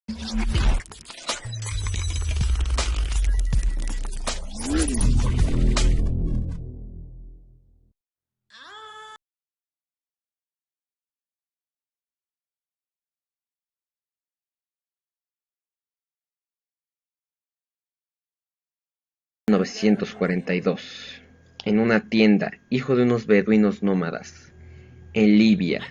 1942, en una tienda, hijo de unos beduinos nómadas, en Libia.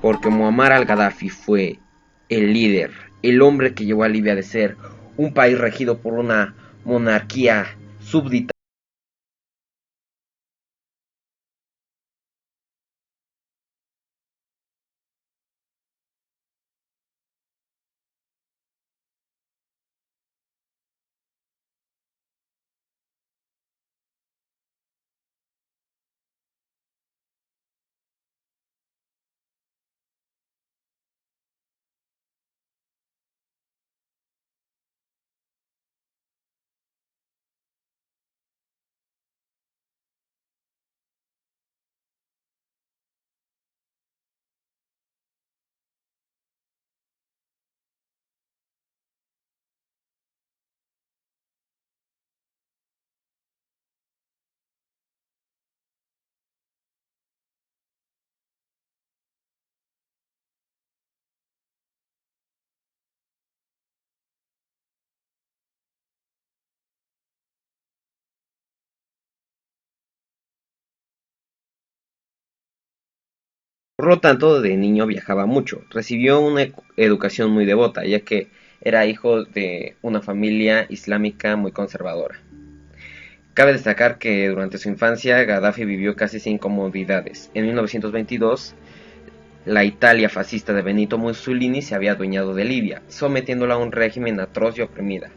Porque Muammar al-Gaddafi fue el líder, el hombre que llevó a Libia de ser un país regido por una monarquía súbdita Por lo tanto, de niño viajaba mucho. Recibió una educación muy devota, ya que era hijo de una familia islámica muy conservadora. Cabe destacar que durante su infancia Gaddafi vivió casi sin comodidades. En 1922, la Italia fascista de Benito Mussolini se había adueñado de Libia, sometiéndola a un régimen atroz y oprimida.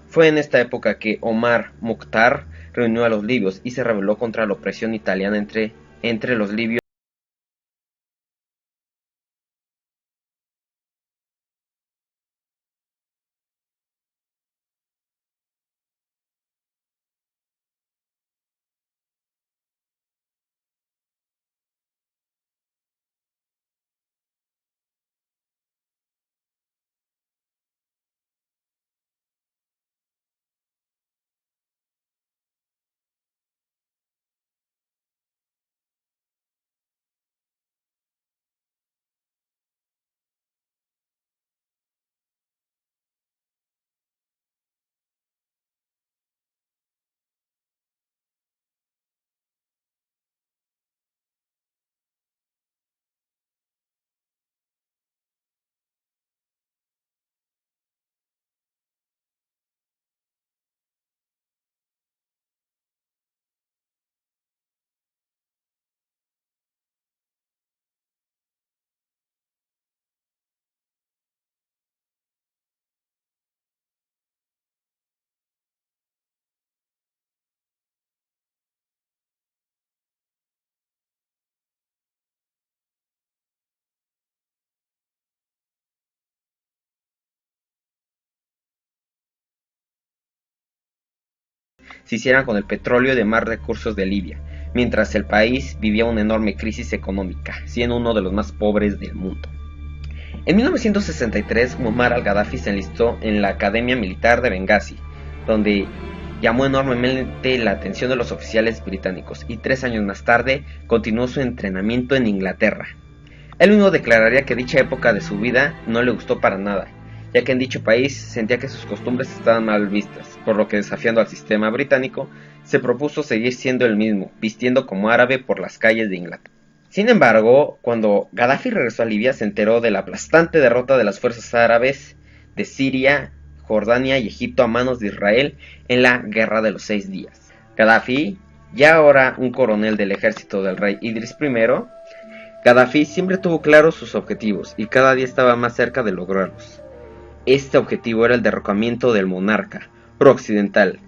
Fue en esta época que Omar Mukhtar reunió a los libios y se rebeló contra la opresión italiana entre los libios. Se hicieran con el petróleo y demás recursos de Libia, mientras el país vivía una enorme crisis económica, siendo uno de los más pobres del mundo. En 1963, Muammar al-Gaddafi se enlistó en la Academia Militar de Benghazi, donde llamó enormemente la atención de los oficiales británicos, y 3 años más tarde continuó su entrenamiento en Inglaterra. Él mismo declararía que dicha época de su vida no le gustó para nada, ya que en dicho país sentía que sus costumbres estaban mal vistas, por lo que, desafiando al sistema británico, se propuso seguir siendo el mismo, vistiendo como árabe por las calles de Inglaterra. Sin embargo, cuando Gaddafi regresó a Libia, se enteró de la aplastante derrota de las fuerzas árabes de Siria, Jordania y Egipto a manos de Israel en la Guerra de los 6 días. Gaddafi, ya ahora un coronel del ejército del rey Idris I, Gaddafi siempre tuvo claros sus objetivos y cada día estaba más cerca de lograrlos. Este objetivo era el derrocamiento del monarca pro-occidental,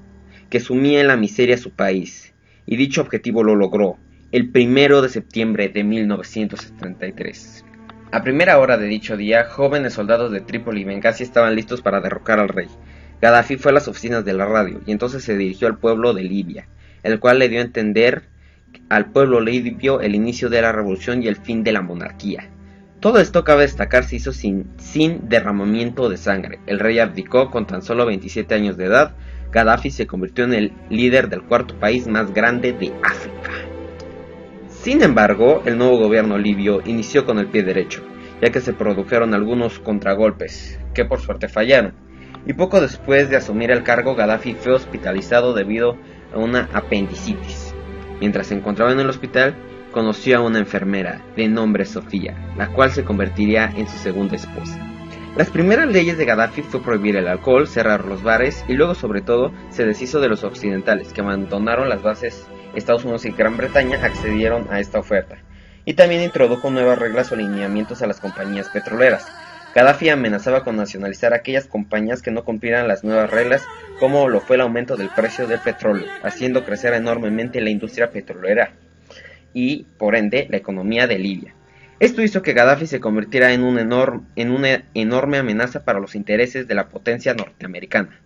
que sumía en la miseria a su país, y dicho objetivo lo logró el 1 de septiembre de 1973. A primera hora de dicho día, jóvenes soldados de Trípoli y Bengasi estaban listos para derrocar al rey. Gaddafi fue a las oficinas de la radio y entonces se dirigió al pueblo de Libia, el cual le dio a entender al pueblo libio el inicio de la revolución y el fin de la monarquía. Todo esto, cabe destacar, se hizo sin derramamiento de sangre. El rey abdicó con tan solo 27 años de edad. Gaddafi se convirtió en el líder del cuarto país más grande de África. Sin embargo, el nuevo gobierno libio inició con el pie derecho, ya que se produjeron algunos contragolpes, que por suerte fallaron. Y poco después de asumir el cargo, Gaddafi fue hospitalizado debido a una apendicitis. Mientras se encontraba en el hospital, conoció a una enfermera de nombre Sofía, la cual se convertiría en su segunda esposa. Las primeras leyes de Gaddafi fue prohibir el alcohol, cerrar los bares y luego sobre todo se deshizo de los occidentales que abandonaron las bases. Estados Unidos y Gran Bretaña accedieron a esta oferta y también introdujo nuevas reglas o lineamientos a las compañías petroleras. Gaddafi amenazaba con nacionalizar aquellas compañías que no cumplieran las nuevas reglas, como lo fue el aumento del precio del petróleo, haciendo crecer enormemente la industria petrolera y, por ende, la economía de Libia. Esto hizo que Gaddafi se convirtiera en una enorme amenaza para los intereses de la potencia norteamericana.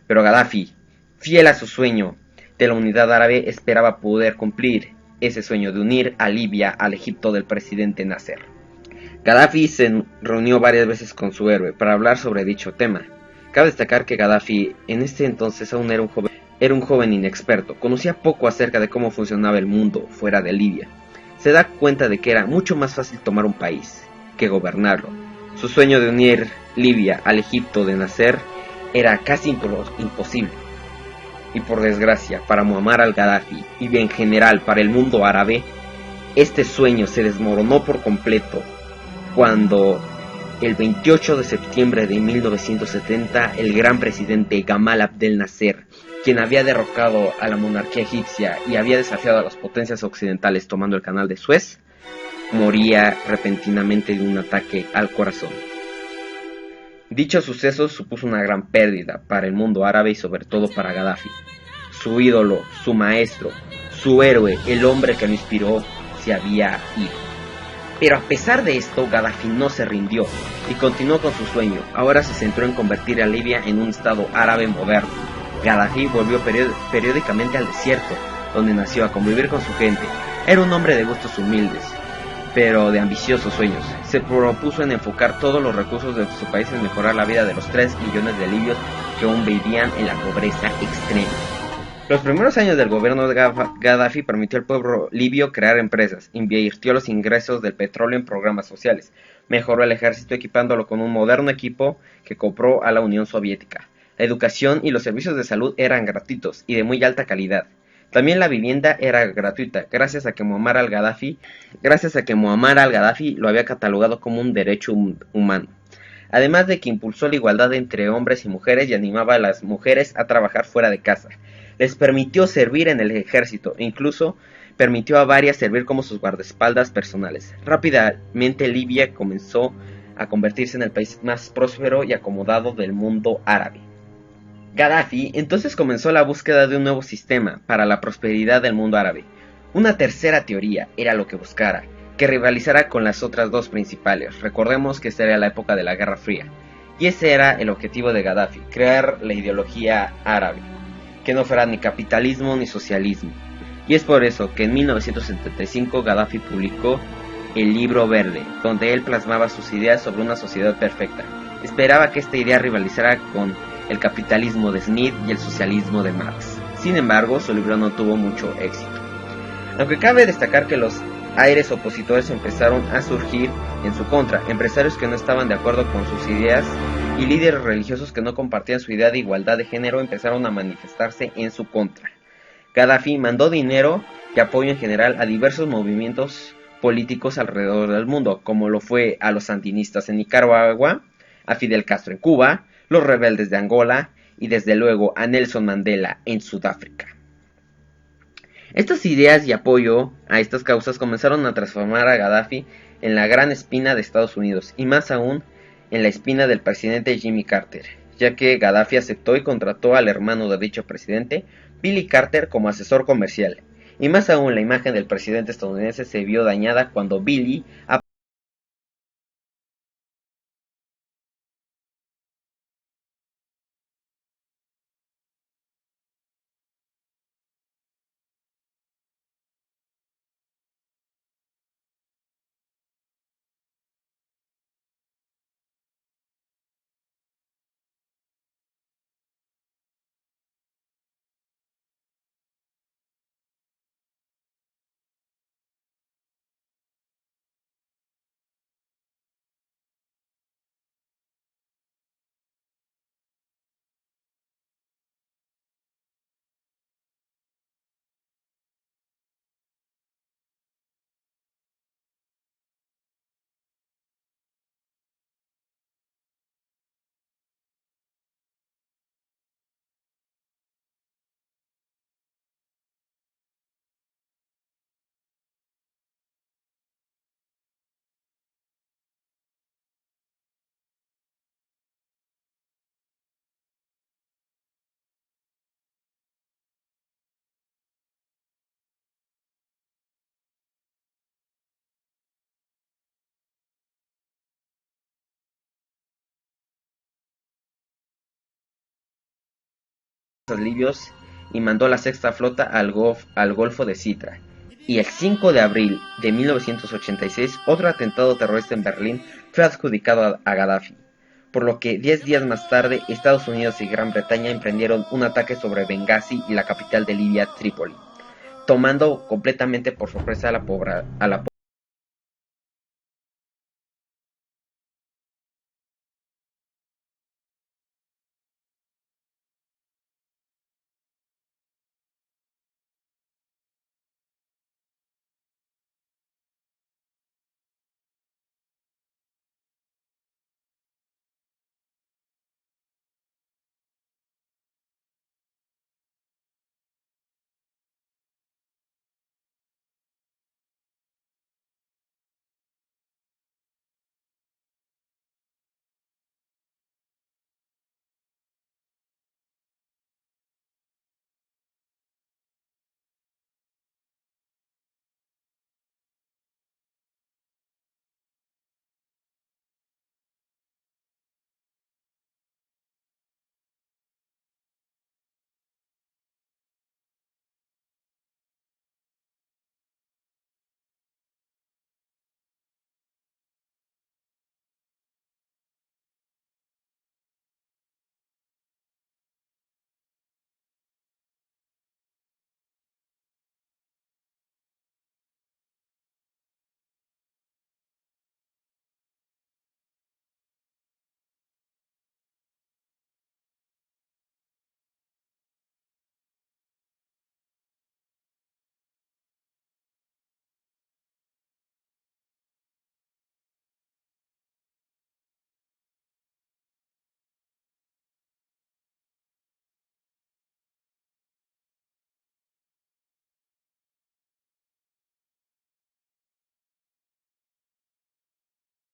Pero Gaddafi, fiel a su sueño de la unidad árabe, esperaba poder cumplir ese sueño de unir a Libia al Egipto del presidente Nasser. Gaddafi se reunió varias veces con su héroe para hablar sobre dicho tema. Cabe destacar que Gaddafi en este entonces aún era un joven inexperto, conocía poco acerca de cómo funcionaba el mundo fuera de Libia. Se da cuenta de que era mucho más fácil tomar un país que gobernarlo. Su sueño de unir Libia al Egipto de Nasser era casi imposible. Y por desgracia, para Muammar al-Gaddafi y en general para el mundo árabe, este sueño se desmoronó por completo cuando el 28 de septiembre de 1970 el gran presidente Gamal Abdel Nasser, quien había derrocado a la monarquía egipcia y había desafiado a las potencias occidentales tomando el canal de Suez, moría repentinamente de un ataque al corazón. Dicho suceso supuso una gran pérdida para el mundo árabe y sobre todo para Gaddafi. Su ídolo, su maestro, su héroe, el hombre que lo inspiró, se había ido. Pero a pesar de esto, Gaddafi no se rindió y continuó con su sueño. Ahora se centró en convertir a Libia en un estado árabe moderno. Gaddafi volvió periódicamente al desierto, donde nació, a convivir con su gente. Era un hombre de gustos humildes, pero de ambiciosos sueños. Se propuso en enfocar todos los recursos de su país en mejorar la vida de los 3 millones de libios que aún vivían en la pobreza extrema. Los primeros años del gobierno de Gaddafi permitió al pueblo libio crear empresas, invirtió los ingresos del petróleo en programas sociales, mejoró el ejército equipándolo con un moderno equipo que compró a la Unión Soviética. La educación y los servicios de salud eran gratuitos y de muy alta calidad. También la vivienda era gratuita, gracias a que Muammar al-Gaddafi lo había catalogado como un derecho humano. Además de que impulsó la igualdad entre hombres y mujeres y animaba a las mujeres a trabajar fuera de casa. Les permitió servir en el ejército e incluso permitió a varias servir como sus guardaespaldas personales. Rápidamente Libia comenzó a convertirse en el país más próspero y acomodado del mundo árabe. Gaddafi entonces comenzó la búsqueda de un nuevo sistema para la prosperidad del mundo árabe. Una tercera teoría era lo que buscara, que rivalizara con las otras dos principales. Recordemos que esta era la época de la Guerra Fría, y ese era el objetivo de Gaddafi, crear la ideología árabe, que no fuera ni capitalismo ni socialismo. Y es por eso que en 1975 Gaddafi publicó el Libro Verde, donde él plasmaba sus ideas sobre una sociedad perfecta. Esperaba que esta idea rivalizara con el capitalismo de Smith y el socialismo de Marx. Sin embargo, su libro no tuvo mucho éxito. Aunque cabe destacar que los aires opositores empezaron a surgir en su contra, empresarios que no estaban de acuerdo con sus ideas y líderes religiosos que no compartían su idea de igualdad de género empezaron a manifestarse en su contra. Gaddafi mandó dinero y apoyo en general a diversos movimientos políticos alrededor del mundo, como lo fue a los sandinistas en Nicaragua, a Fidel Castro en Cuba, los rebeldes de Angola y desde luego a Nelson Mandela en Sudáfrica. Estas ideas y apoyo a estas causas comenzaron a transformar a Gaddafi en la gran espina de Estados Unidos, y más aún en la espina del presidente Jimmy Carter, ya que Gaddafi aceptó y contrató al hermano de dicho presidente, Billy Carter, como asesor comercial. Y más aún, la imagen del presidente estadounidense se vio dañada cuando Billy libios y mandó la sexta flota al Golfo de Sitra. Y el 5 de abril de 1986, otro atentado terrorista en Berlín fue adjudicado a Gaddafi, por lo que 10 días más tarde Estados Unidos y Gran Bretaña emprendieron un ataque sobre Bengasi y la capital de Libia, Trípoli, tomando completamente por sorpresa a la población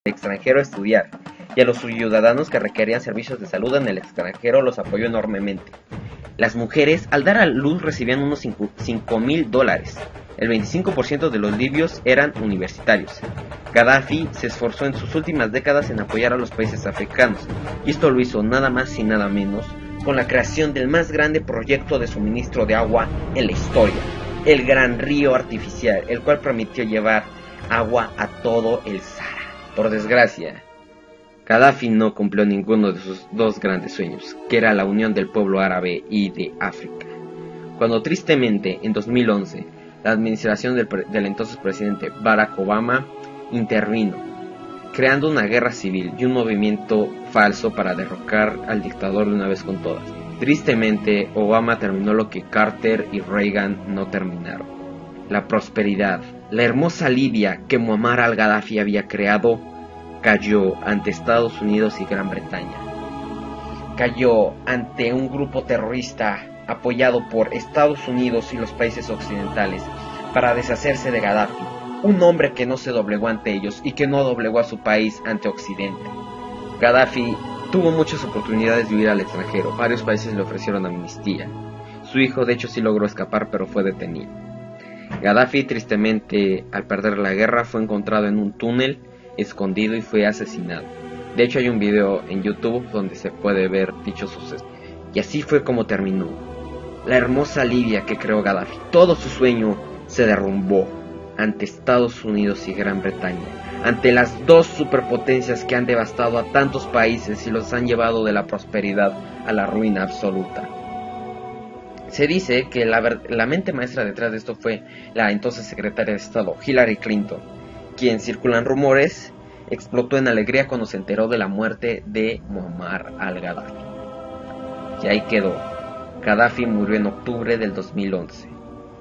extranjero a estudiar, y a los ciudadanos que requerían servicios de salud en el extranjero los apoyó enormemente. Las mujeres al dar a luz recibían unos $5.000. El 25% de los libios eran universitarios. Gaddafi se esforzó en sus últimas décadas en apoyar a los países africanos, y esto lo hizo nada más y nada menos con la creación del más grande proyecto de suministro de agua en la historia, el Gran Río Artificial, el cual permitió llevar agua a todo el Sahara. Por desgracia, Gaddafi no cumplió ninguno de sus dos grandes sueños, que era la unión del pueblo árabe y de África. Cuando tristemente, en 2011, la administración del entonces presidente Barack Obama intervino, creando una guerra civil y un movimiento falso para derrocar al dictador de una vez con todas. Tristemente, Obama terminó lo que Carter y Reagan no terminaron: la prosperidad. La hermosa Libia que Muammar al-Gaddafi había creado cayó ante Estados Unidos y Gran Bretaña. Cayó ante un grupo terrorista apoyado por Estados Unidos y los países occidentales para deshacerse de Gaddafi, un hombre que no se doblegó ante ellos y que no doblegó a su país ante Occidente. Gaddafi tuvo muchas oportunidades de huir al extranjero, varios países le ofrecieron amnistía. Su hijo de hecho sí logró escapar, pero fue detenido. Gaddafi, tristemente, al perder la guerra, fue encontrado en un túnel, escondido y fue asesinado. De hecho hay un video en YouTube donde se puede ver dicho suceso. Y así fue como terminó la hermosa Libia que creó Gaddafi. Todo su sueño se derrumbó ante Estados Unidos y Gran Bretaña, ante las dos superpotencias que han devastado a tantos países y los han llevado de la prosperidad a la ruina absoluta. Se dice que la mente maestra detrás de esto fue la entonces secretaria de Estado, Hillary Clinton, quien, circulan rumores, explotó en alegría cuando se enteró de la muerte de Muammar al-Gaddafi. Y ahí quedó. Gaddafi murió en octubre del 2011,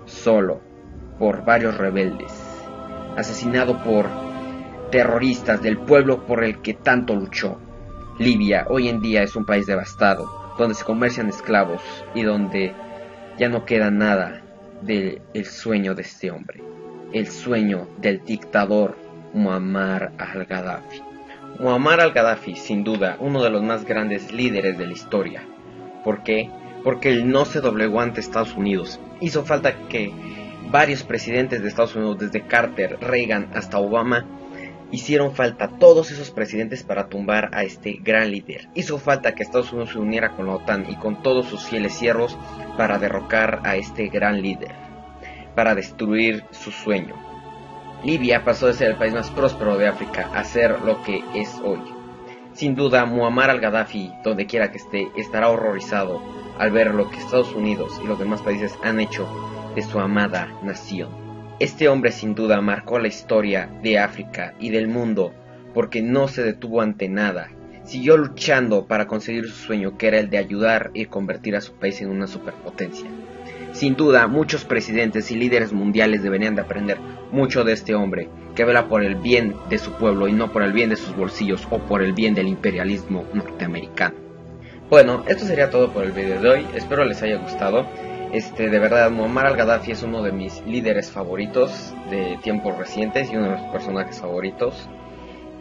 solo, por varios rebeldes, asesinado por terroristas del pueblo por el que tanto luchó. Libia hoy en día es un país devastado, donde se comercian esclavos y donde ya no queda nada del sueño de este hombre, el sueño del dictador Muammar al-Gaddafi. Muammar al-Gaddafi, sin duda, uno de los más grandes líderes de la historia. ¿Por qué? Porque él no se doblegó ante Estados Unidos. Hizo falta que varios presidentes de Estados Unidos, desde Carter, Reagan hasta Obama, hicieron falta todos esos presidentes para tumbar a este gran líder. Hizo falta que Estados Unidos se uniera con la OTAN y con todos sus fieles siervos para derrocar a este gran líder, para destruir su sueño. Libia pasó de ser el país más próspero de África a ser lo que es hoy. Sin duda, Muammar al-Gaddafi, donde quiera que esté, estará horrorizado al ver lo que Estados Unidos y los demás países han hecho de su amada nación. Este hombre sin duda marcó la historia de África y del mundo porque no se detuvo ante nada. Siguió luchando para conseguir su sueño, que era el de ayudar y convertir a su país en una superpotencia. Sin duda, muchos presidentes y líderes mundiales deberían de aprender mucho de este hombre, que vela por el bien de su pueblo y no por el bien de sus bolsillos o por el bien del imperialismo norteamericano. Bueno, esto sería todo por el video de hoy, espero les haya gustado. De verdad, Muammar al-Gaddafi es uno de mis líderes favoritos de tiempos recientes y uno de mis personajes favoritos.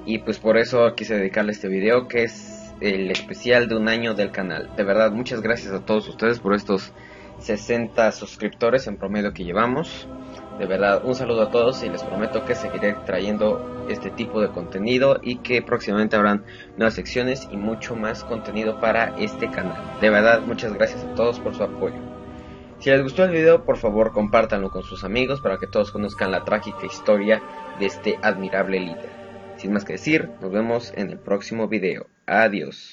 Y pues por eso quise dedicarle este video, que es el especial de un año del canal. De verdad, muchas gracias a todos ustedes por estos 60 suscriptores en promedio que llevamos. De verdad, un saludo a todos y les prometo que seguiré trayendo este tipo de contenido y que próximamente habrán nuevas secciones y mucho más contenido para este canal. De verdad, muchas gracias a todos por su apoyo. Si les gustó el video, por favor compártanlo con sus amigos para que todos conozcan la trágica historia de este admirable líder. Sin más que decir, nos vemos en el próximo video. Adiós.